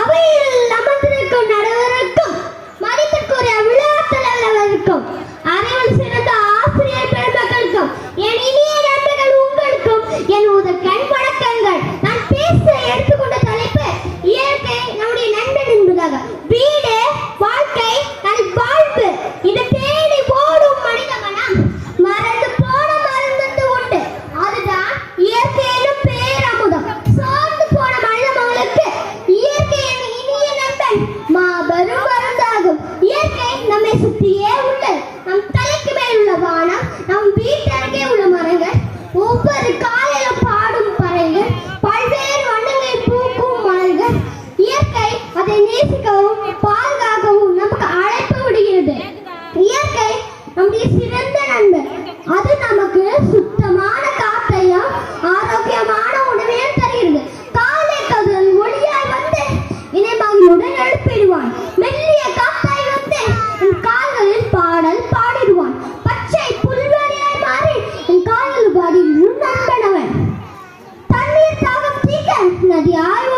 அவையில் அமர்ந்திருக்கும் நடுவருக்கும் மதிப்பிற்குரிய விழா தலைவர்களுக்கும் அறிவில் சிறந்த ஆசிரியர் பெருமக்களுக்கும் என் இனிய நண்பர்கள் உங்களுக்கும் என் முதற்கண் வணக்கங்கள். நான் பேச எடுத்துக்கொண்ட தலைப்பு இயற்கை நம்முடைய நண்பன் என்பதாக. வீடு வாழ்க்கை நல் வாழ்வு இது தேடி ஓடும் மனித மனம் மறந்து போன மருந்தது உண்டு. அதுதான் இயற்கையிலும் பேரமுதம். சோர்ந்து போன மனிதர்களுக்கு இயற்கையின் இனிய நண்பன் மாபெரும் மருந்தாகும். இயற்கை நம்மை சுற்றியே உள்ளது. நம் தலைக்கு மேல் உள்ள வானம், நம் வீட்டருகே உள்ள மரங்கள், ஒவ்வொரு காலையிலும் பாடும் பறவைகள், பல்வேறு வண்ணங்களில் பூக்கும் மலர்கள். இயற்கை அதை நேசிக்கவும் பாதுகாக்கவும் நமக்கு அழைப்பு விடுகிறது. இயற்கை நம்முடைய சிறந்த நண்பர். அது நமக்கு சுத்தமான காற்றையும் ஆரோக்கியமான உணவையும் தருகிறது. காலை கதிரன் ஒளியாய் வந்து இணைமகளுடன் எழுப்பிடுவான். மெல்லிய காத்தாய் வந்து என் கால்களில் பாடல் பாடிடுவான். பச்சை புல்வெளியாய் மாறி என் கால்கள் பாடி நண்பனவன். தண்ணீர் தாகம் தீர்க்க நதியாய்